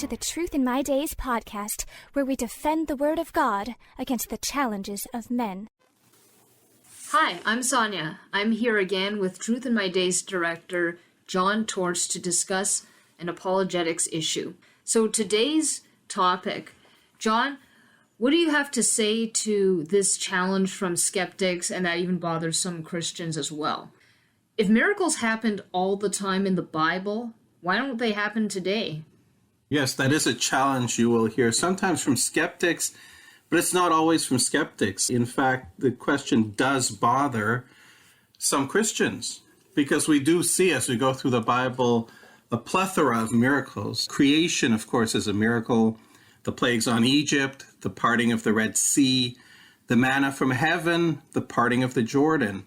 to the Truth in My Days podcast, where we defend the Word of God against the challenges of men. Hi, I'm Sonia. I'm here again with Truth in My Days director John Torts to discuss an apologetics issue. So today's topic, John, what do you have to say to this challenge from skeptics, and that even bothers some Christians as well? If miracles happened all the time in the Bible, why don't they happen today? Yes, that is a challenge you will hear sometimes from skeptics, but it's not always from skeptics. In fact, the question does bother some Christians because we do see, as we go through the Bible, a plethora of miracles. Creation, of course, is a miracle. The plagues on Egypt, the parting of the Red Sea, the manna from heaven, the parting of the Jordan,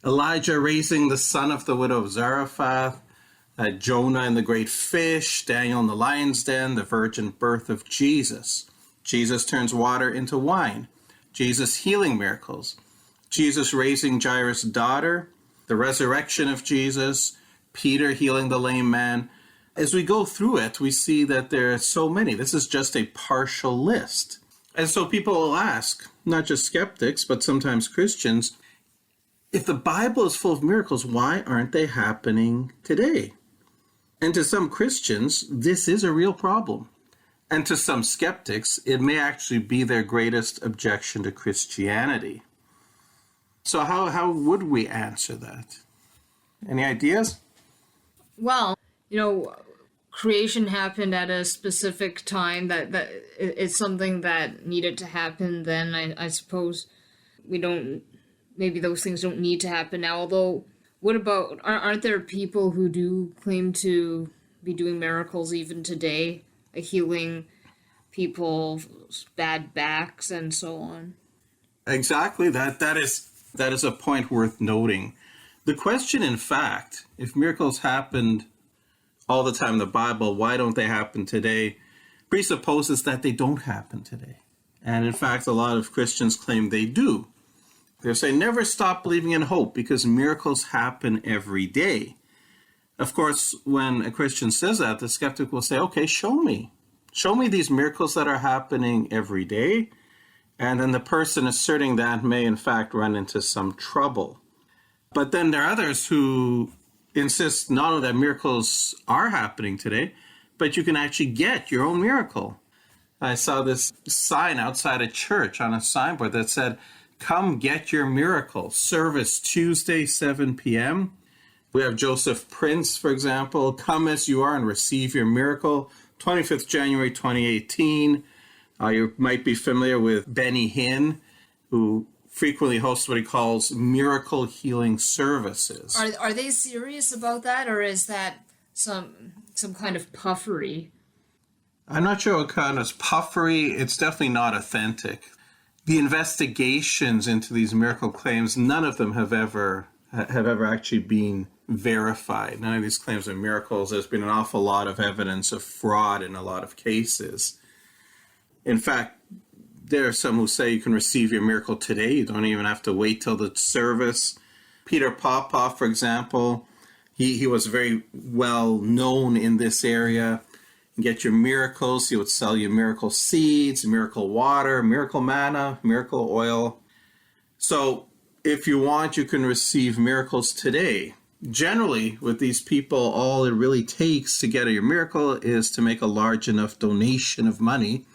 Elijah raising the son of the widow of Zarephath, Jonah and the great fish, Daniel in the lion's den, the virgin birth of Jesus. Jesus turns water into wine. Jesus healing miracles. Jesus raising Jairus' daughter. The resurrection of Jesus. Peter healing the lame man. As we go through it, we see that there are so many. This is just a partial list. And so people will ask, not just skeptics, but sometimes Christians, if the Bible is full of miracles, why aren't they happening today? And to some Christians, this is a real problem. And to some skeptics, it may actually be their greatest objection to Christianity. So how would we answer that? Any ideas? Well, creation happened at a specific time that it's something that needed to happen then. I suppose maybe those things don't need to happen now, although what about, aren't there people who do claim to be doing miracles even today, like healing people's bad backs and so on? Exactly. That is a point worth noting. The question, in fact, if miracles happened all the time in the Bible, why don't they happen today, presupposes that they don't happen today. And in fact, a lot of Christians claim they do. They say, never stop believing in hope because miracles happen every day. Of course, when a Christian says that, the skeptic will say, okay, show me. Show me these miracles that are happening every day. And then the person asserting that may, in fact, run into some trouble. But then there are others who insist not only that miracles are happening today, but you can actually get your own miracle. I saw this sign outside a church on a signboard that said, "Come get your miracle. Service Tuesday, 7 p.m. We have Joseph Prince, for example. Come as you are and receive your miracle. 25th January 2018. You might be familiar with Benny Hinn, who frequently hosts what he calls miracle healing services. Are they serious about that, or is that some kind of puffery? I'm not sure what kind of puffery. It's definitely not authentic. The investigations into these miracle claims, none of them have ever actually been verified. None of these claims are miracles. There's been an awful lot of evidence of fraud in a lot of cases. In fact, there are some who say you can receive your miracle today. You don't even have to wait till the service. Peter Popoff, for example, he was very well known in this area. Get your miracles. He would sell you miracle seeds, miracle water, miracle manna, miracle oil. So if you want, you can receive miracles today. Generally, with these people, all it really takes to get your miracle is to make a large enough donation of money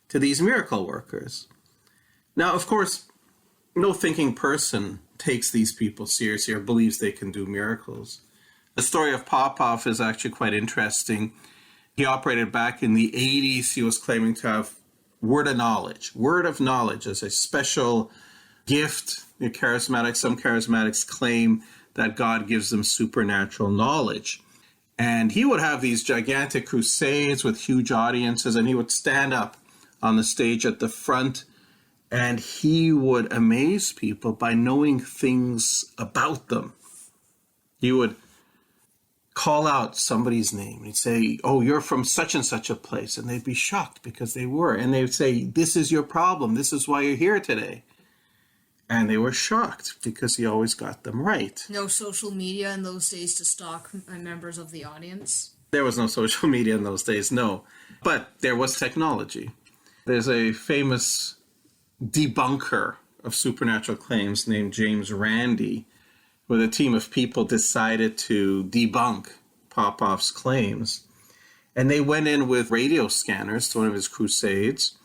to these miracle workers. Now, of course, no thinking person takes these people seriously or believes they can do miracles. The story of Popoff is actually quite interesting. He operated back in the 80s. He was claiming to have word of knowledge as a special gift. Some charismatics claim that God gives them supernatural knowledge. And he would have these gigantic crusades with huge audiences, and he would stand up on the stage at the front, and he would amaze people by knowing things about them. He would call out somebody's name. He'd say, "Oh, you're from such and such a place." And they'd be shocked because they were. And they would say, "This is your problem. This is why you're here today." And they were shocked because he always got them right. No social media in those days to stalk members of the audience? There was no social media in those days, no. But there was technology. There's a famous debunker of supernatural claims named James Randi, where a team of people decided to debunk Popoff's claims. And they went in with radio scanners to one of his crusades,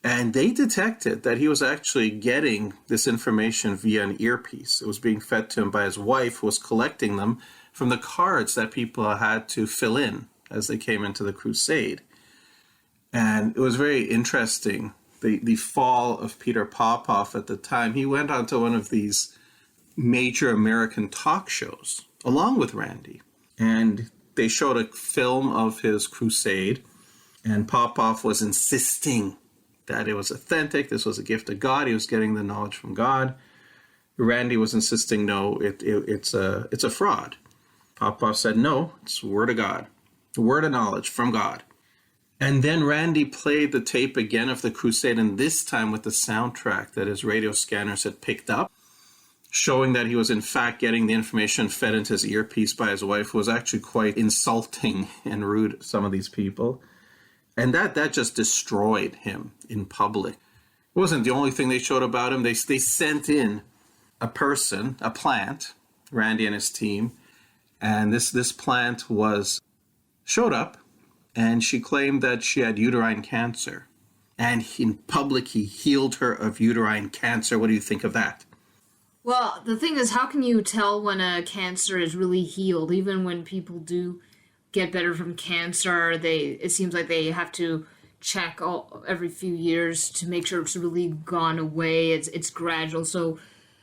and they detected that he was actually getting this information via an earpiece. It was being fed to him by his wife, who was collecting them from the cards that people had to fill in as they came into the crusade. And it was very interesting, the fall of Peter Popoff at the time. He went on to one of these major American talk shows, along with Randy. And they showed a film of his crusade, and Popoff was insisting that it was authentic, this was a gift of God, he was getting the knowledge from God. Randy was insisting, no, it's a fraud. Popoff said, no, it's the word of God, the word of knowledge from God. And then Randy played the tape again of the crusade, and this time with the soundtrack that his radio scanners had picked up, showing that he was in fact getting the information fed into his earpiece by his wife, who was actually quite insulting and rude to some of these people. And that just destroyed him in public. It wasn't the only thing they showed about him. They sent in a person, a plant, Randy and his team, and this plant showed up, and she claimed that she had uterine cancer. And in public, he healed her of uterine cancer. What do you think of that? Well, the thing is, how can you tell when a cancer is really healed? Even when people do get better from cancer, it seems like they have to check every few years to make sure it's really gone away. It's gradual. So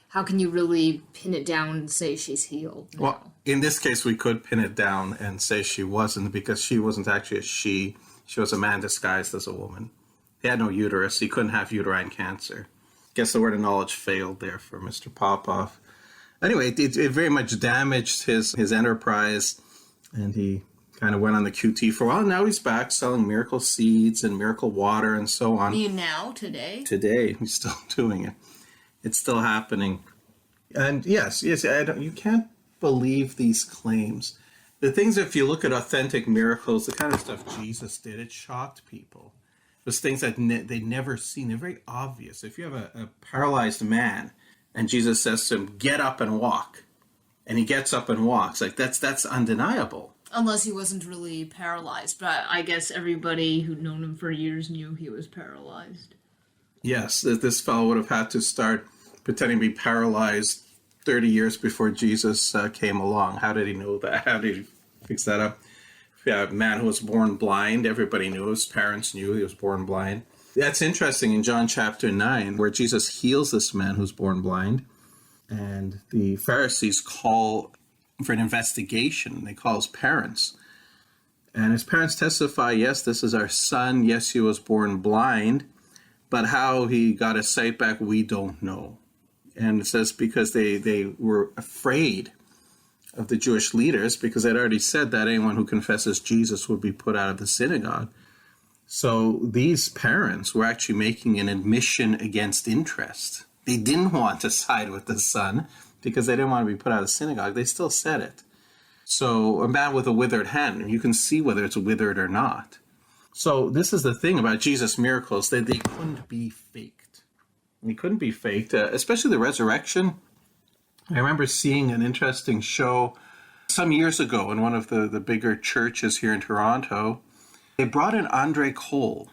how can you really pin it down and say she's healed now? Well, in this case, we could pin it down and say she wasn't, because she wasn't actually a she. She was a man disguised as a woman. He had no uterus. He couldn't have uterine cancer. Guess the word of knowledge failed there for Mr. Popoff. Anyway, it very much damaged his enterprise, and he kind of went on the QT for a while. Now he's back selling miracle seeds and miracle water and so on. Today? Today, he's still doing it. It's still happening. And yes, you can't believe these claims. The things, if you look at authentic miracles, the kind of stuff Jesus did, it shocked people. It was things that they'd never seen. They're very obvious. If you have a paralyzed man and Jesus says to him, get up and walk, and he gets up and walks, like that's undeniable. Unless he wasn't really paralyzed, but I guess everybody who'd known him for years knew he was paralyzed. Yes, this fellow would have had to start pretending to be paralyzed 30 years before Jesus came along. How did he know that? How did he fix that up? A man who was born blind, everybody knew, his parents knew he was born blind. That's interesting in John chapter 9, where Jesus heals this man who's born blind, and the Pharisees call for an investigation. They call his parents, and his parents testify, yes, this is our son, yes, he was born blind, but how he got his sight back, we don't know. And it says because they were afraid of the Jewish leaders, because they'd already said that anyone who confesses Jesus would be put out of the synagogue. So these parents were actually making an admission against interest. They didn't want to side with the son because they didn't want to be put out of the synagogue. They still said it. So a man with a withered hand, you can see whether it's withered or not. So this is the thing about Jesus' miracles, that they couldn't be faked. They couldn't be faked, especially the resurrection. I remember seeing an interesting show some years ago in one of the bigger churches here in Toronto. They brought in Andre Cole,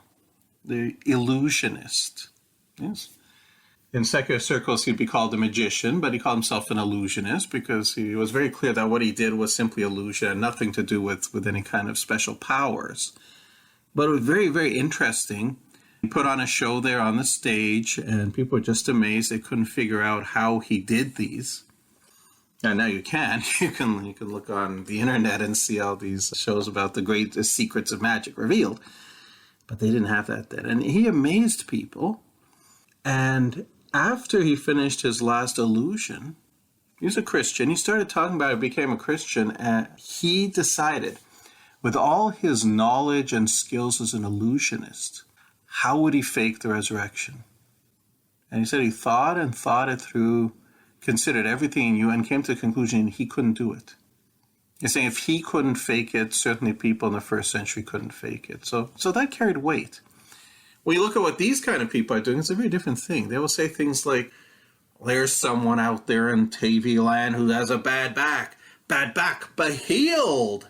the illusionist. Yes. In secular circles, he'd be called a magician, but he called himself an illusionist because he was very clear that what he did was simply illusion and nothing to do with any kind of special powers. But it was very, very interesting. He put on a show there on the stage, and people were just amazed. They couldn't figure out how he did these. And now you can. You can look on the internet and see all these shows about the great secrets of magic revealed. But they didn't have that then. And he amazed people. And after he finished his last illusion, he was a Christian. He started talking about it, became a Christian, and he decided, with all his knowledge and skills as an illusionist, how would he fake the resurrection? And he said he thought it through, considered everything he knew, and came to the conclusion he couldn't do it. You're saying if he couldn't fake it, certainly people in the first century couldn't fake it. So that carried weight. When you look at what these kind of people are doing, it's a very different thing. They will say things like, there's someone out there in TV land who has a bad back, but healed.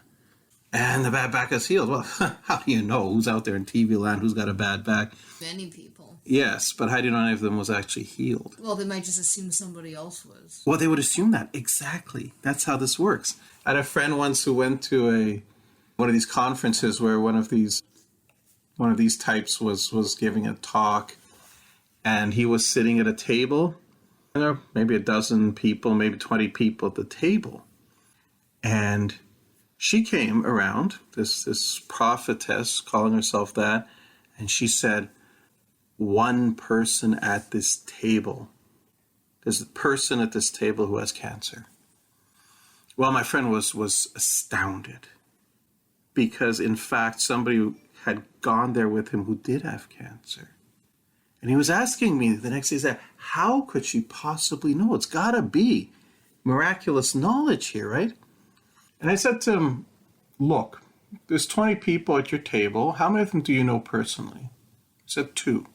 And the bad back is healed. Well, how do you know who's out there in TV land who's got a bad back? Many people. Yes, but how do you know any of them was actually healed? Well, they might just assume somebody else was. Well, they would assume that. Exactly. That's how this works. I had a friend once who went to one of these conferences where one of these types was giving a talk, and he was sitting at a table. There were maybe a dozen people, maybe 20 people at the table. And she came around, this prophetess calling herself that, and she said, one person at this table. There's a person at this table who has cancer. Well, my friend was astounded because, in fact, somebody had gone there with him who did have cancer. And he was asking me the next day, he said, how could she possibly know? It's got to be miraculous knowledge here, right? And I said to him, look, there's 20 people at your table. How many of them do you know personally? He said 2.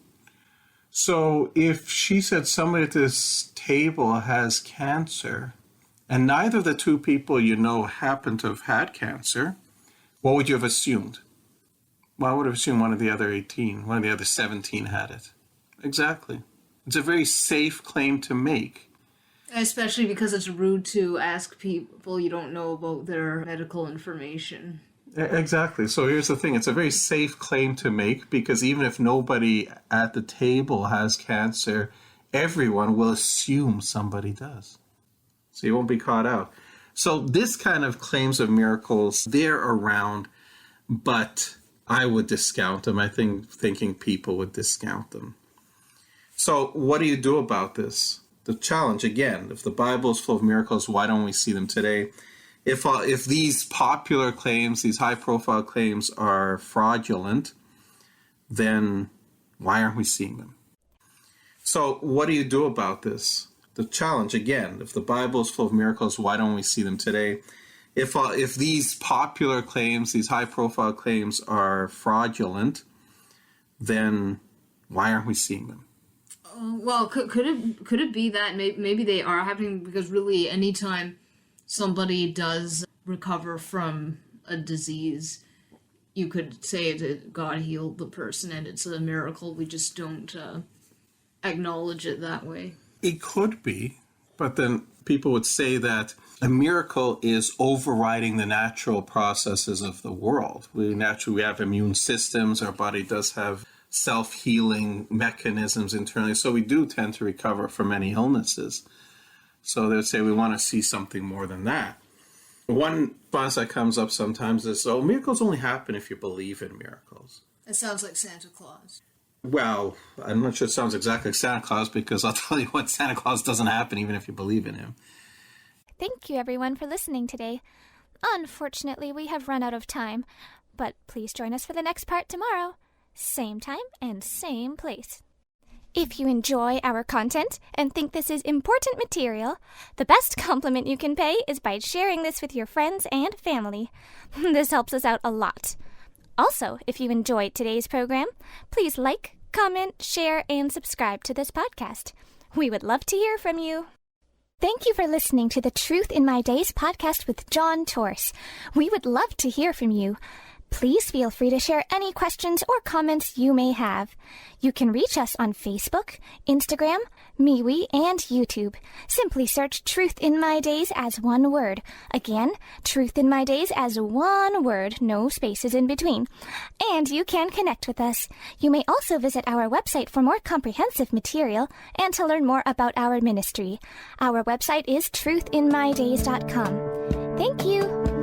So if she said somebody at this table has cancer, and neither of the 2 people you know happen to have had cancer, what would you have assumed? Well, I would have assumed one of the other 18, one of the other 17 had it. Exactly. It's a very safe claim to make. Especially because it's rude to ask people you don't know about their medical information. Exactly. So here's the thing. It's a very safe claim to make because even if nobody at the table has cancer, everyone will assume somebody does. So you won't be caught out. So this kind of claims of miracles, they're around, but I would discount them. I think thinking people would discount them. So what do you do about this? The challenge, again, if the Bible is full of miracles, why don't we see them today? If these popular claims, these high-profile claims are fraudulent, then why aren't we seeing them? So what do you do about this? The challenge, again, if the Bible is full of miracles, why don't we see them today? If these popular claims, these high-profile claims are fraudulent, then why aren't we seeing them? Well, could it be that maybe they are happening because really anytime somebody does recover from a disease, you could say that God healed the person and it's a miracle. We just don't acknowledge it that way. It could be, but then people would say that a miracle is overriding the natural processes of the world. We have immune systems. Our body does have self-healing mechanisms internally, so we do tend to recover from many illnesses. So they would say we want to see something more than that. One response that comes up sometimes is, oh, miracles only happen if you believe in miracles. It sounds like Santa Claus. Well, I'm not sure it sounds exactly like Santa Claus, because I'll tell you what, Santa Claus doesn't happen even if you believe in him. Thank you, everyone, for listening today. Unfortunately, we have run out of time, but please join us for the next part tomorrow. Same time and same place. If you enjoy our content and think this is important material, the best compliment you can pay is by sharing this with your friends and family. This helps us out a lot. Also, if you enjoyed today's program, please like, comment, share, and subscribe to this podcast. We would love to hear from you. Thank you for listening to the Truth in My Days podcast with John Torse. We would love to hear from you. Please feel free to share any questions or comments you may have. You can reach us on Facebook, Instagram, MeWe, and YouTube. Simply search Truth in My Days as one word. Again, Truth in My Days as one word, no spaces in between. And you can connect with us. You may also visit our website for more comprehensive material and to learn more about our ministry. Our website is truthinmydays.com. Thank you.